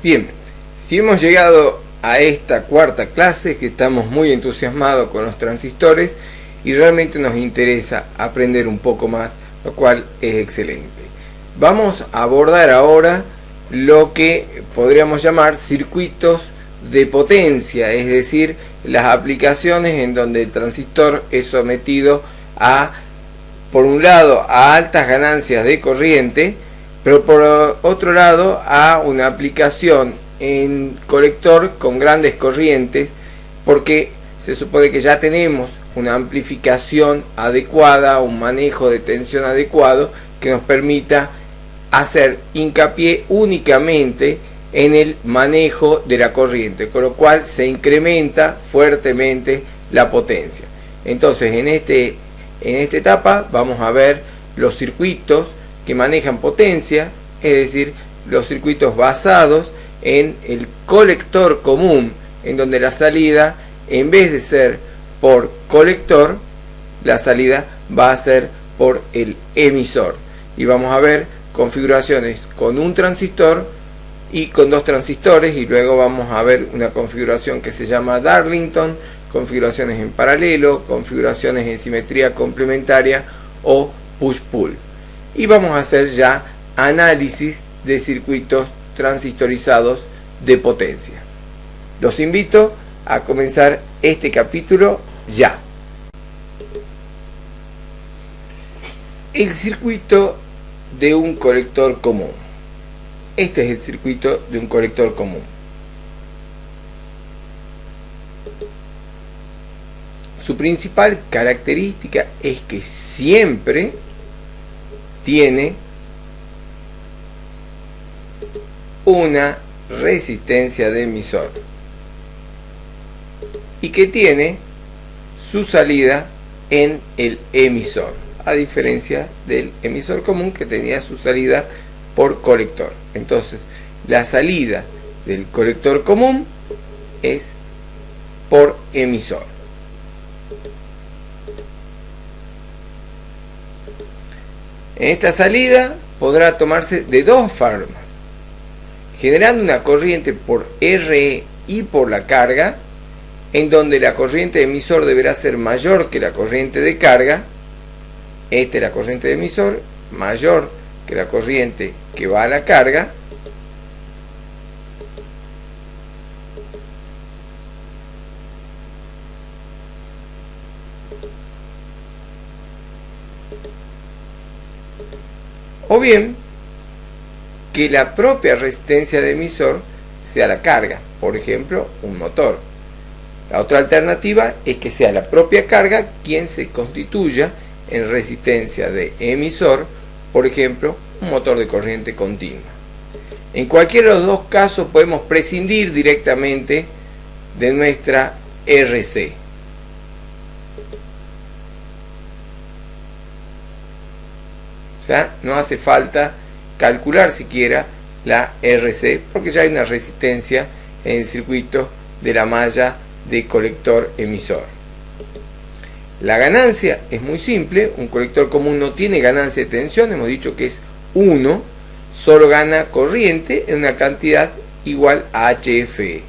Bien, si hemos llegado a esta cuarta clase, que estamos muy entusiasmados con los transistores y realmente nos interesa aprender un poco más, lo cual es excelente. Vamos a abordar ahora lo que podríamos llamar circuitos de potencia, es decir, las aplicaciones en donde el transistor es sometido a, por un lado, a altas ganancias de corriente, pero por otro lado a una aplicación en colector con grandes corrientes, porque se supone que ya tenemos una amplificación adecuada, un manejo de tensión adecuado que nos permita hacer hincapié únicamente en el manejo de la corriente, con lo cual se incrementa fuertemente la potencia. Entonces en esta etapa vamos a ver los circuitos que manejan potencia, es decir, los circuitos basados en el colector común, en donde la salida, en vez de ser por colector, la salida va a ser por el emisor. Y vamos a ver configuraciones con un transistor y con dos transistores, y luego vamos a ver una configuración que se llama Darlington, configuraciones en paralelo, configuraciones en simetría complementaria o push-pull. Y vamos a hacer ya análisis de circuitos transistorizados de potencia. Los invito a comenzar este capítulo ya. El circuito de un colector común. Este es el circuito de un colector común. Su principal característica es que siempre tiene una resistencia de emisor y que tiene su salida en el emisor, a diferencia del emisor común que tenía su salida por colector. Entonces, la salida del colector común es por emisor. En esta salida podrá tomarse de dos formas: generando una corriente por RE y por la carga, en donde la corriente de emisor deberá ser mayor que la corriente de carga. Esta es la corriente de emisor, mayor que la corriente que va a la carga. O bien que la propia resistencia de emisor sea la carga, por ejemplo, un motor. La otra alternativa es que sea la propia carga quien se constituya en resistencia de emisor, por ejemplo, un motor de corriente continua. En cualquiera de los dos casos podemos prescindir directamente de nuestra RC. O sea, no hace falta calcular siquiera la RC, porque ya hay una resistencia en el circuito de la malla de colector emisor. La ganancia es muy simple. Un colector común no tiene ganancia de tensión, hemos dicho que es 1, solo gana corriente en una cantidad igual a HFE.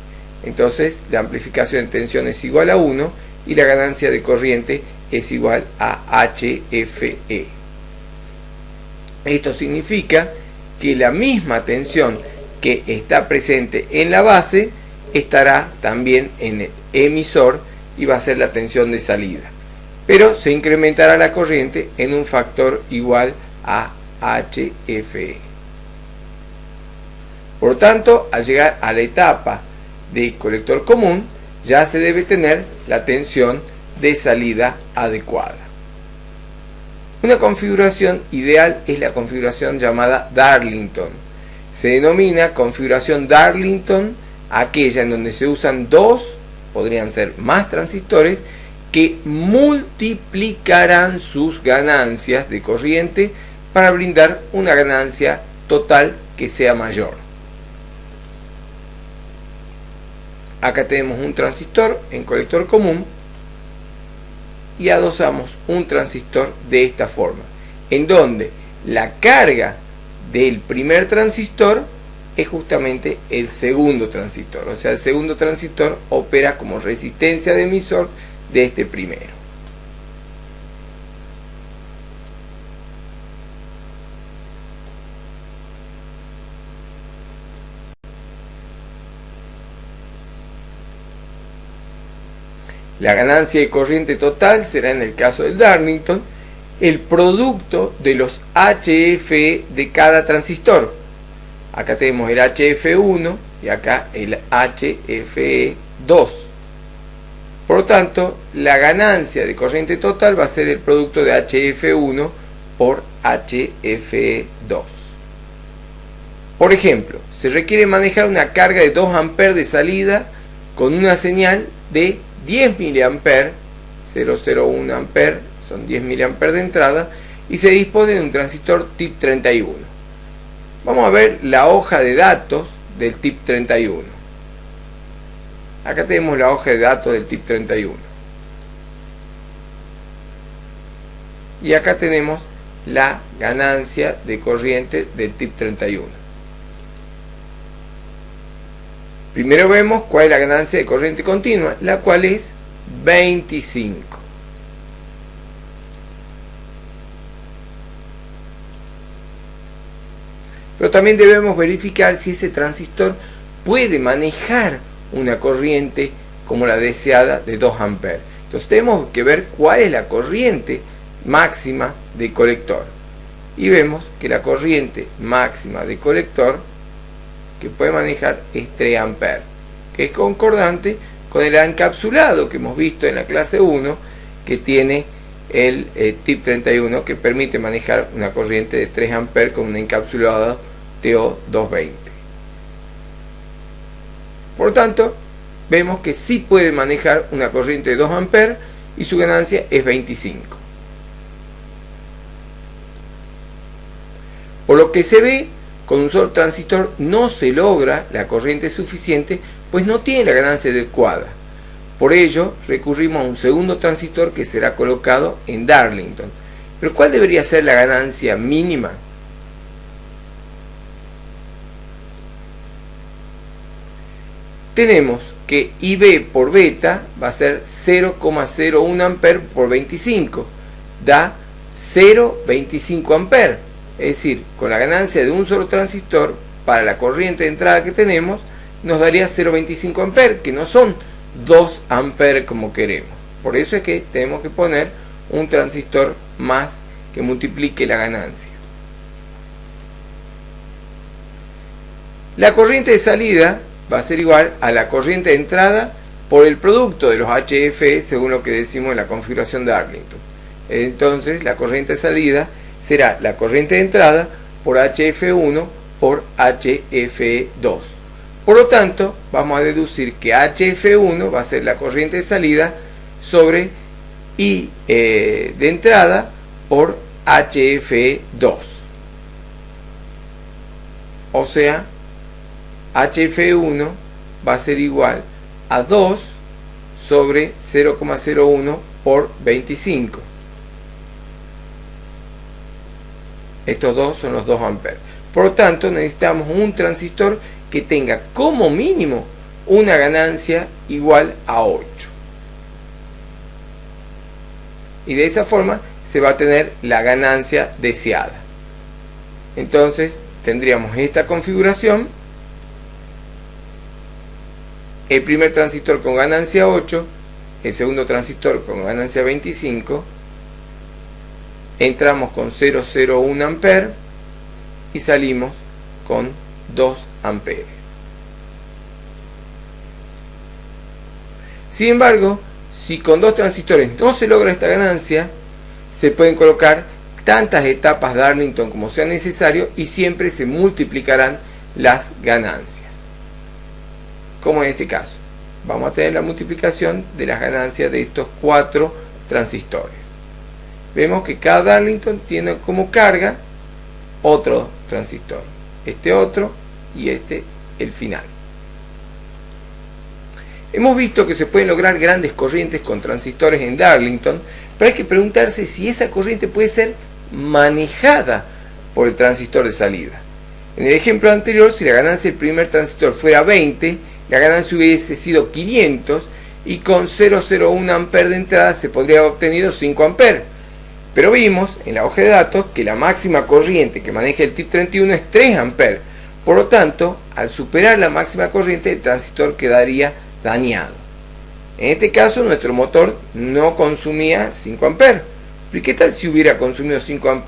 Entonces la amplificación de tensión es igual a 1 y la ganancia de corriente es igual a HFE. Esto significa que la misma tensión que está presente en la base estará también en el emisor y va a ser la tensión de salida, pero se incrementará la corriente en un factor igual a HFE. Por lo tanto, al llegar a la etapa de colector común, ya se debe tener la tensión de salida adecuada. Una configuración ideal es la configuración llamada Darlington. Se denomina configuración Darlington aquella en donde se usan dos, podrían ser más transistores, que multiplicarán sus ganancias de corriente para brindar una ganancia total que sea mayor. Acá tenemos un transistor en colector común y adosamos un transistor de esta forma, en donde la carga del primer transistor es justamente el segundo transistor. O sea, el segundo transistor opera como resistencia de emisor de este primero. La ganancia de corriente total será, en el caso del Darlington, el producto de los HFE de cada transistor. Acá tenemos el HF1 y acá el HFE2. Por lo tanto, la ganancia de corriente total va a ser el producto de HF1 por HFE2. Por ejemplo, se requiere manejar una carga de 2 A de salida con una señal de 10 mA, 001 A, son 10 mA de entrada, y se dispone de un transistor tip 31. Vamos a ver la hoja de datos del tip 31. Acá tenemos la hoja de datos del tip 31. Y acá tenemos la ganancia de corriente del tip 31. Primero vemos cuál es la ganancia de corriente continua, la cual es 25. Pero también debemos verificar si ese transistor puede manejar una corriente como la deseada de 2 A. Entonces tenemos que ver cuál es la corriente máxima de colector. Y vemos que la corriente máxima de colector que puede manejar es 3 A, que es concordante con el encapsulado que hemos visto en la clase 1, que tiene el tip 31, que permite manejar una corriente de 3 A con un encapsulado TO220. Por lo tanto, vemos que sí puede manejar una corriente de 2 A y su ganancia es 25. Por lo que se ve, con un solo transistor no se logra la corriente suficiente, pues no tiene la ganancia adecuada. Por ello, recurrimos a un segundo transistor que será colocado en Darlington. Pero ¿cuál debería ser la ganancia mínima? Tenemos que IB por beta va a ser 0,01 A por 25, da 0,25 A. Es decir, con la ganancia de un solo transistor para la corriente de entrada que tenemos, nos daría 0,25 A, que no son 2 A como queremos. Por eso es que tenemos que poner un transistor más que multiplique la ganancia. La corriente de salida va a ser igual a la corriente de entrada por el producto de los HFE, según lo que decimos en la configuración de Darlington. Entonces, la corriente de salida será la corriente de entrada por HF1 por HF2. Por lo tanto, vamos a deducir que HF1 va a ser la corriente de salida sobre I de entrada por HF2. O sea, HF1 va a ser igual a 2 sobre 0,01 por 25. Estos dos son los 2 A. Por lo tanto, necesitamos un transistor que tenga como mínimo una ganancia igual a 8. Y de esa forma se va a tener la ganancia deseada. Entonces, tendríamos esta configuración. El primer transistor con ganancia 8, el segundo transistor con ganancia 25. Entramos con 0,01 A y salimos con 2 amperes. Sin embargo, si con dos transistores no se logra esta ganancia, se pueden colocar tantas etapas Darlington como sea necesario y siempre se multiplicarán las ganancias. Como en este caso, vamos a tener la multiplicación de las ganancias de estos 4 transistores. Vemos que cada Darlington tiene como carga otro transistor, este otro y este el final. Hemos visto que se pueden lograr grandes corrientes con transistores en Darlington, pero hay que preguntarse si esa corriente puede ser manejada por el transistor de salida. En el ejemplo anterior, si la ganancia del primer transistor fuera 20, la ganancia hubiese sido 500 y con 0,01 A de entrada se podría haber obtenido 5 A. Pero vimos en la hoja de datos que la máxima corriente que maneja el TIP 31 es 3 A. Por lo tanto, al superar la máxima corriente, el transistor quedaría dañado. En este caso, nuestro motor no consumía 5 A. ¿Pero qué tal si hubiera consumido 5 A?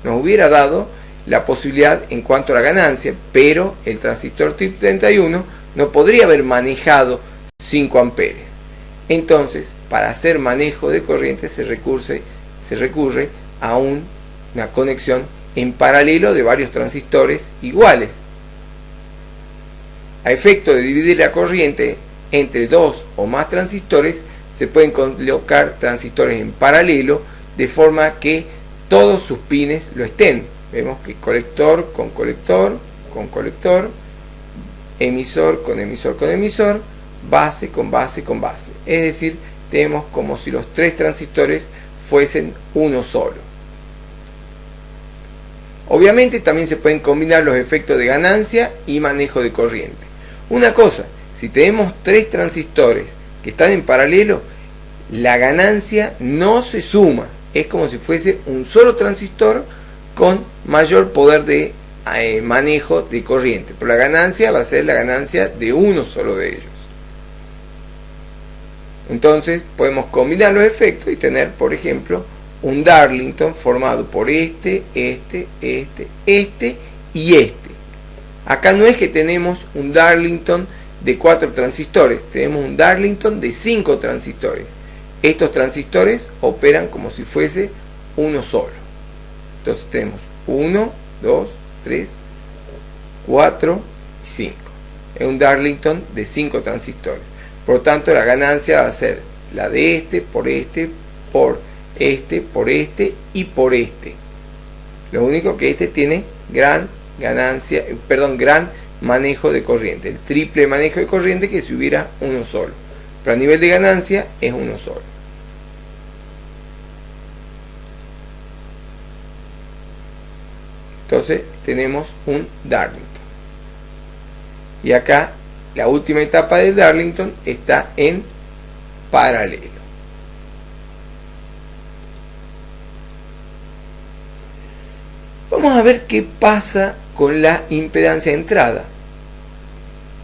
Nos hubiera dado la posibilidad en cuanto a la ganancia, pero el transistor TIP 31 no podría haber manejado 5 amperes. Entonces, para hacer manejo de corriente se recurre a una conexión en paralelo de varios transistores iguales. A efecto de dividir la corriente entre dos o más transistores, se pueden colocar transistores en paralelo de forma que todos sus pines lo estén. Vemos que colector con colector con colector, emisor con emisor con emisor, base con base con base. Es decir, tenemos como si los tres transistores fuesen uno solo. Obviamente también se pueden combinar los efectos de ganancia y manejo de corriente. Una cosa, si tenemos tres transistores que están en paralelo, la ganancia no se suma. Es como si fuese un solo transistor con mayor poder de manejo de corriente. Pero la ganancia va a ser la ganancia de uno solo de ellos. Entonces podemos combinar los efectos y tener, por ejemplo, un Darlington formado por este y este. Acá no es que tenemos un Darlington de 4 transistores, tenemos un Darlington de 5 transistores. Estos transistores operan como si fuese uno solo. Entonces tenemos 1, 2, 3, 4 y 5. Es un Darlington de 5 transistores. Por lo tanto, la ganancia va a ser la de este, por este, por este, por este y por este. Lo único que este tiene gran manejo de corriente. El triple manejo de corriente que si hubiera uno solo. Pero a nivel de ganancia es uno solo. Entonces tenemos un Darlington. Y acá la última etapa del Darlington está en paralelo. Vamos a ver qué pasa con la impedancia de entrada.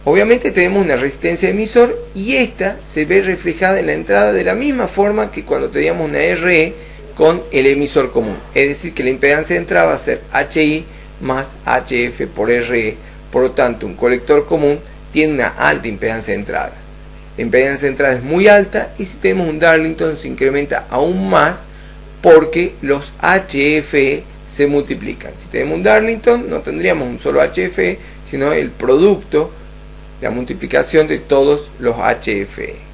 Obviamente tenemos una resistencia de emisor y esta se ve reflejada en la entrada de la misma forma que cuando teníamos una RE con el emisor común. Es decir, que la impedancia de entrada va a ser HI más HF por RE. Por lo tanto, un colector común tiene una alta impedancia de entrada. La impedancia de entrada es muy alta y si tenemos un Darlington se incrementa aún más porque los HFE se multiplican. Si tenemos un Darlington no tendríamos un solo HFE, sino el producto, la multiplicación de todos los HFE.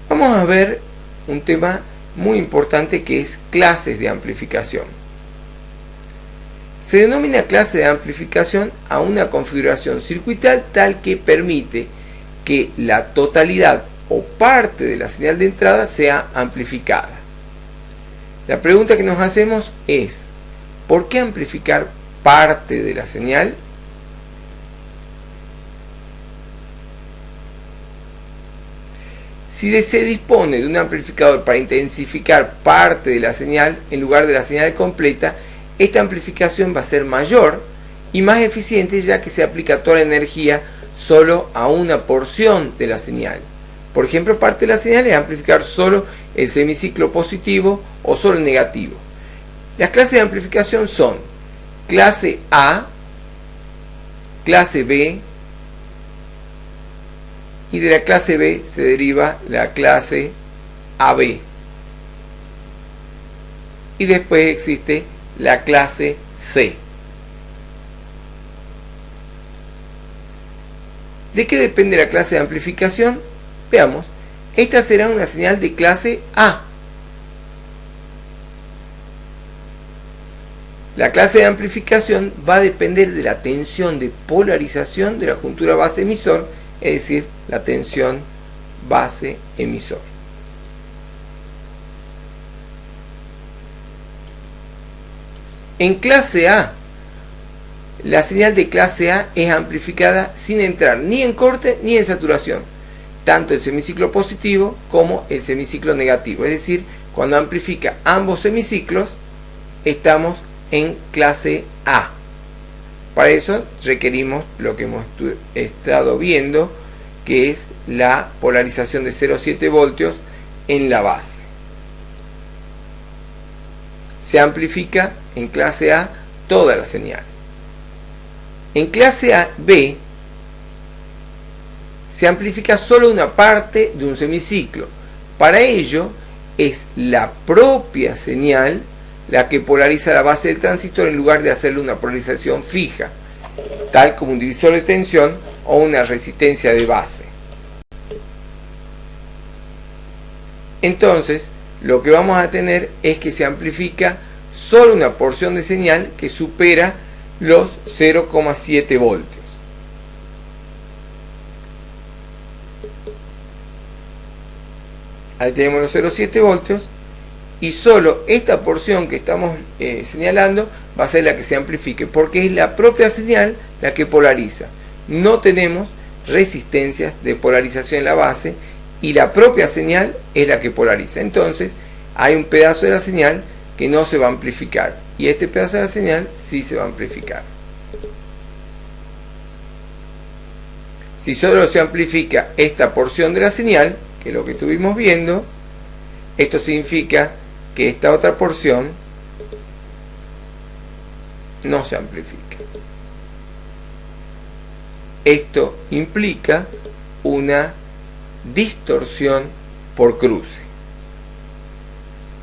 Vamos a ver un tema muy importante que es clases de amplificación. Se denomina clase de amplificación a una configuración circuital tal que permite que la totalidad o parte de la señal de entrada sea amplificada. La pregunta que nos hacemos es, ¿por qué amplificar parte de la señal? Si se dispone de un amplificador para intensificar parte de la señal en lugar de la señal completa, esta amplificación va a ser mayor y más eficiente ya que se aplica toda la energía solo a una porción de la señal. Por ejemplo, parte de la señal es amplificar solo el semiciclo positivo o solo el negativo. Las clases de amplificación son clase A, clase B, y de la clase B se deriva la clase AB. Y después existe la clase C. ¿De qué depende la clase de amplificación? Veamos, esta será una señal de clase A. La clase de amplificación va a depender de la tensión de polarización de la juntura base-emisor, es decir, la tensión base-emisor. En clase A, la señal de clase A es amplificada sin entrar ni en corte ni en saturación, tanto el semiciclo positivo como el semiciclo negativo. Es decir, cuando amplifica ambos semiciclos, estamos en clase A. Para eso requerimos lo que hemos estado viendo, que es la polarización de 0,7 voltios en la base. Se amplifica en clase A toda la señal. En clase B se amplifica solo una parte de un semiciclo. Para ello es la propia señal la que polariza la base del transistor en lugar de hacerle una polarización fija, tal como un divisor de tensión o una resistencia de base. Entonces, lo que vamos a tener es que se amplifica solo una porción de señal que supera los 0,7 voltios. Ahí tenemos los 0,7 voltios y solo esta porción que estamos señalando va a ser la que se amplifique, porque es la propia señal la que polariza. No tenemos resistencias de polarización en la base y la propia señal es la que polariza. Entonces hay un pedazo de la señal que no se va a amplificar y este pedazo de la señal sí se va a amplificar. Si solo se amplifica esta porción de la señal, que es lo que estuvimos viendo, esto significa que esta otra porción no se amplifica. Esto implica una distorsión por cruce,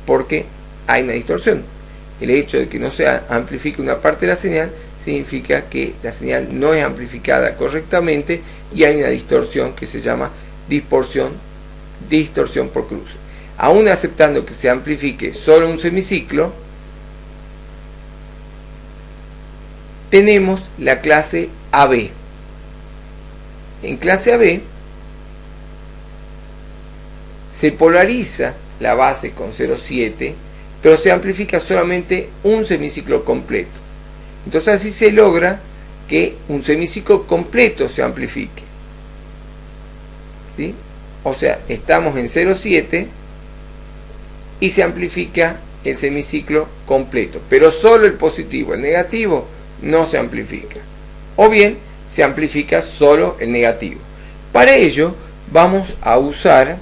porque hay una distorsión. El hecho de que no se amplifique una parte de la señal significa que la señal no es amplificada correctamente y hay una distorsión que se llama distorsión por cruce. Aún aceptando que se amplifique solo un semiciclo, tenemos la clase AB. En clase AB se polariza la base con 0,7, pero se amplifica solamente un semiciclo completo. Entonces así se logra que un semiciclo completo se amplifique, ¿sí? O sea, estamos en 0,7 y se amplifica el semiciclo completo, pero solo el positivo. El negativo no se amplifica, o bien se amplifica solo el negativo. Para ello vamos a usar,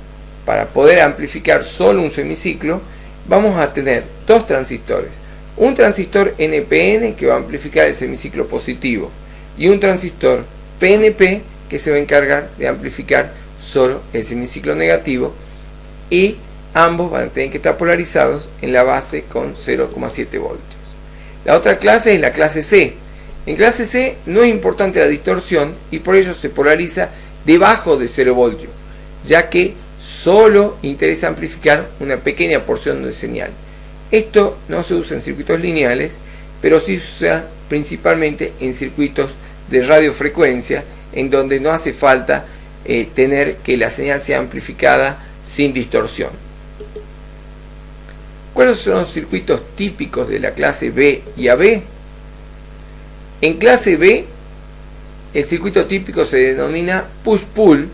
para poder amplificar solo un semiciclo, vamos a tener dos transistores. Un transistor NPN que va a amplificar el semiciclo positivo y un transistor PNP que se va a encargar de amplificar solo el semiciclo negativo, y ambos van a tener que estar polarizados en la base con 0,7 voltios. La otra clase es la clase C. En clase C no es importante la distorsión y por ello se polariza debajo de 0 voltios, ya que solo interesa amplificar una pequeña porción de señal. Esto no se usa en circuitos lineales, pero sí se usa principalmente en circuitos de radiofrecuencia, en donde no hace falta tener que la señal sea amplificada sin distorsión. ¿Cuáles son los circuitos típicos de la clase B y AB? En clase B, el circuito típico se denomina push-pull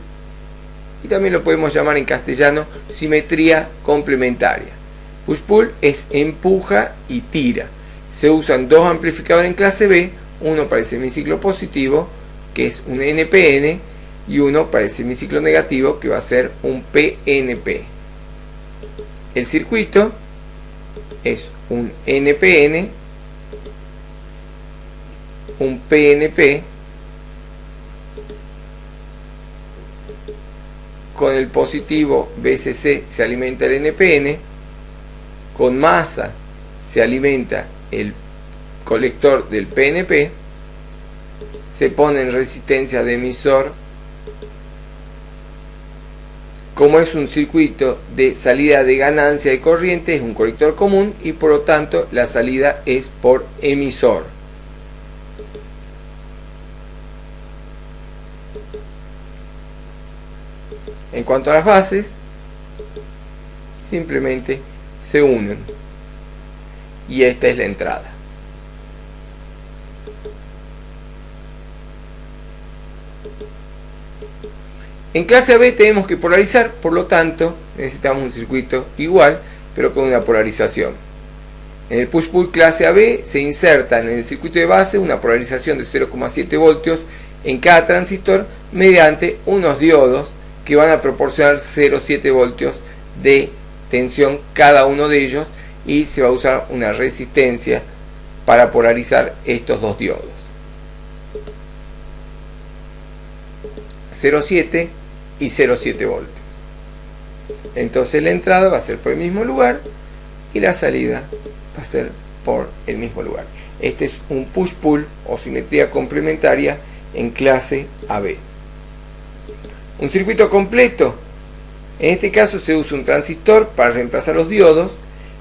y también lo podemos llamar en castellano simetría complementaria. Push-pull es empuja y tira. Se usan dos amplificadores en clase B, uno para el semiciclo positivo, que es un NPN, y uno para el semiciclo negativo, que va a ser un PNP. El circuito es un NPN, un PNP, con el positivo BCC se alimenta el NPN, con masa se alimenta el colector del PNP, se pone en resistencia de emisor. Como es un circuito de salida de ganancia de corriente, es un colector común y por lo tanto la salida es por emisor. En cuanto a las bases, simplemente se unen y esta es la entrada. En clase AB tenemos que polarizar, por lo tanto necesitamos un circuito igual, pero con una polarización. En el push-pull clase AB se inserta en el circuito de base una polarización de 0,7 voltios en cada transistor mediante unos diodos que van a proporcionar 0,7 voltios de tensión cada uno de ellos, y se va a usar una resistencia para polarizar estos dos diodos. 0,7 y 0,7 voltios. Entonces la entrada va a ser por el mismo lugar y la salida va a ser por el mismo lugar. Este es un push-pull o simetría complementaria en clase AB. Un circuito completo. En este caso se usa un transistor para reemplazar los diodos,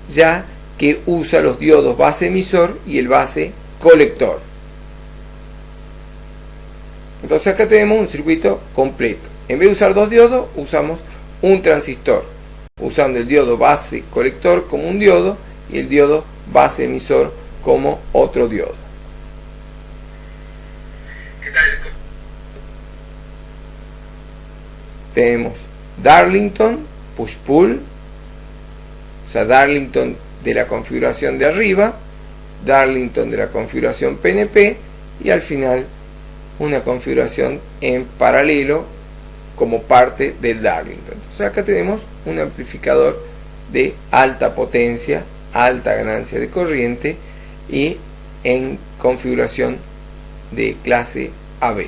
ya que usa los diodos base emisor y el base colector. Entonces acá tenemos un circuito completo. En vez de usar dos diodos, usamos un transistor, usando el diodo base colector como un diodo y el diodo base emisor como otro diodo. Tenemos Darlington, push-pull, o sea, Darlington de la configuración de arriba, Darlington de la configuración PNP, y al final una configuración en paralelo como parte del Darlington. Entonces acá tenemos un amplificador de alta potencia, alta ganancia de corriente y en configuración de clase AB.